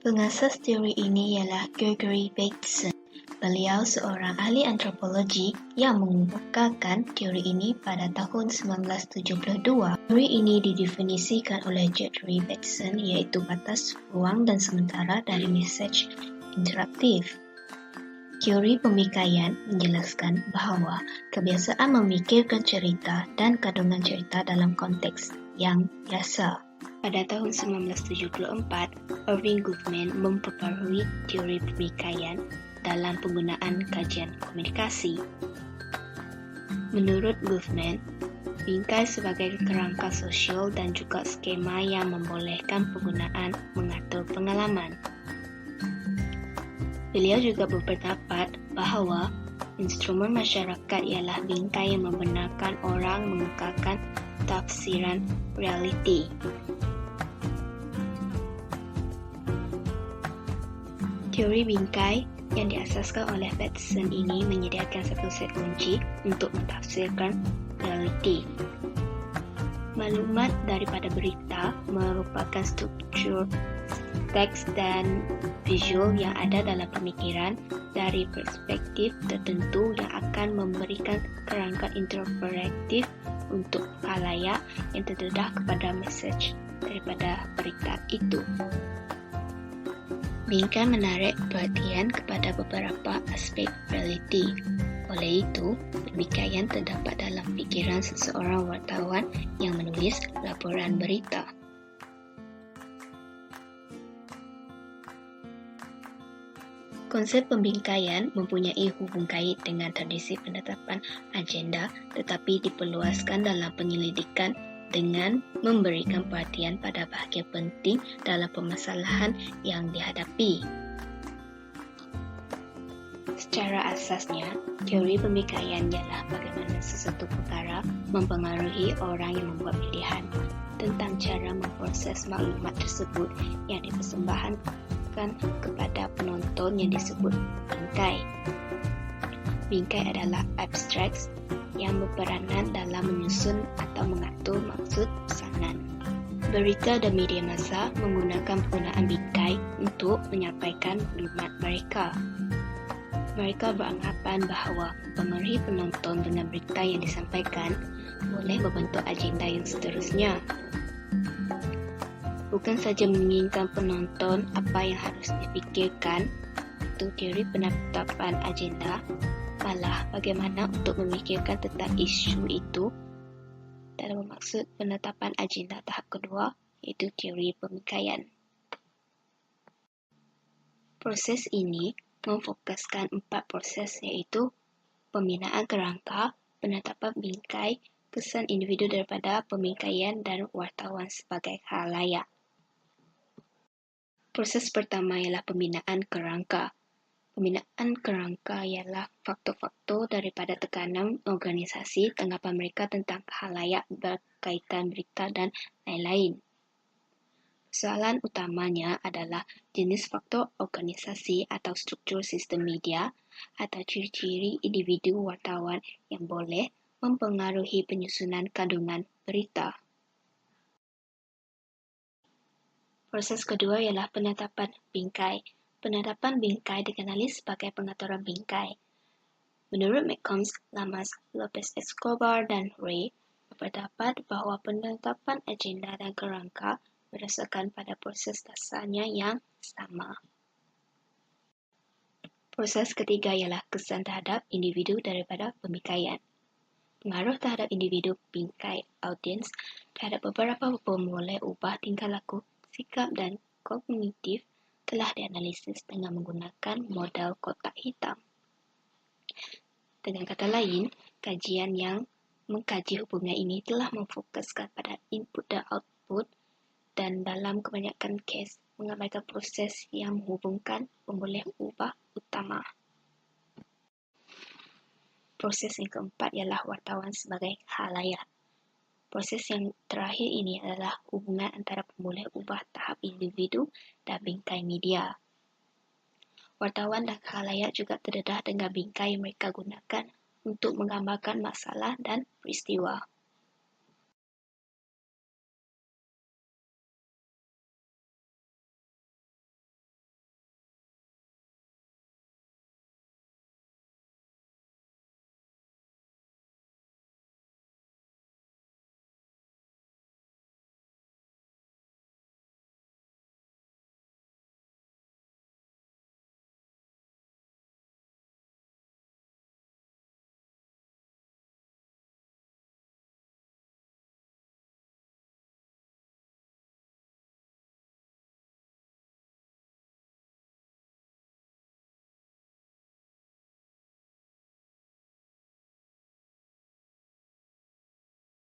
Pengasas teori ini ialah Gregory Bateson. Beliau seorang ahli antropologi yang mengemukakan teori ini pada tahun 1972. Teori ini didefinisikan oleh Gregory Bateson iaitu batas ruang dan sementara dari mesej interaktif. Teori pemikaian menjelaskan bahawa kebiasaan memikirkan cerita dan kandungan cerita dalam konteks yang biasa. Pada tahun 1974, Irving Goffman memperbaharui teori pemikaian dalam penggunaan kajian komunikasi. Menurut Goffman, bingkai sebagai kerangka sosial dan juga skema yang membolehkan penggunaan mengatur pengalaman. Beliau juga berpendapat bahawa instrumen masyarakat ialah bingkai yang membenarkan orang mengekalkan tafsiran realiti. Teori bingkai yang diasaskan oleh Bateson ini menyediakan satu set kunci untuk mentafsirkan realiti. Maklumat daripada berita merupakan struktur teks dan visual yang ada dalam pemikiran dari perspektif tertentu yang akan memberikan kerangka interpretatif untuk khalayak yang terdedah kepada mesej daripada berita itu. Bingkai menarik perhatian kepada beberapa aspek realiti. Oleh itu, pemikaian terdapat dalam fikiran seseorang wartawan yang menulis laporan berita. Konsep pembingkaian mempunyai hubung kait dengan tradisi penetapan agenda tetapi diperluaskan dalam penyelidikan dengan memberikan perhatian pada bahagian penting dalam permasalahan yang dihadapi. Secara asasnya, teori pemikaian ialah bagaimana sesuatu perkara mempengaruhi orang yang membuat pilihan tentang cara memproses maklumat tersebut yang dipersembahkan kepada penonton yang disebut bingkai. Bingkai adalah abstraks yang berperanan dalam menyusun atau mengatur maksud pesanan. Berita dan media massa menggunakan penggunaan bingkai untuk menyampaikan maklumat mereka. Mereka beranggapan bahawa mempengaruhi penonton dengan berita yang disampaikan boleh membentuk agenda yang seterusnya. Bukan saja menginginkan penonton apa yang harus dipikirkan untuk teori penetapan agenda, malah bagaimana untuk memikirkan tentang isu itu dalam maksud penetapan agenda tahap kedua, iaitu teori pemikaian. Proses ini memfokuskan 4 proses iaitu pembinaan kerangka, penetapan bingkai, kesan individu daripada pemikaian dan wartawan sebagai khalayak. Proses pertama ialah pembinaan kerangka. Pembinaan kerangka ialah faktor-faktor daripada tekanan organisasi, tanggapan mereka tentang khalayak berkaitan berita dan lain-lain. Soalan utamanya adalah jenis faktor organisasi atau struktur sistem media atau ciri-ciri individu wartawan yang boleh mempengaruhi penyusunan kandungan berita. Proses kedua ialah penetapan bingkai. Penetapan bingkai dikenali sebagai pengaturan bingkai. Menurut McCombs, Lamas, Lopez Escobar dan Ray berpendapat bahawa penetapan agenda dan kerangka berdasarkan pada proses dasarnya yang sama. Proses ketiga ialah kesan terhadap individu daripada pemikaian. Pengaruh terhadap individu bingkai audiens terhadap beberapa pemboleh ubah tingkah laku, sikap dan kognitif telah dianalisis dengan menggunakan model kotak hitam. Dengan kata lain, kajian yang mengkaji hubungan ini telah memfokuskan pada input dan output dan dalam kebanyakan kes mengabaikan proses yang menghubungkan pemboleh ubah utama. Proses yang keempat ialah wartawan sebagai khalayak. Proses yang terakhir ini adalah hubungan antara pemboleh ubah tahap individu dan bingkai media. Wartawan dan khalayak juga terdedah dengan bingkai yang mereka gunakan untuk menggambarkan masalah dan peristiwa.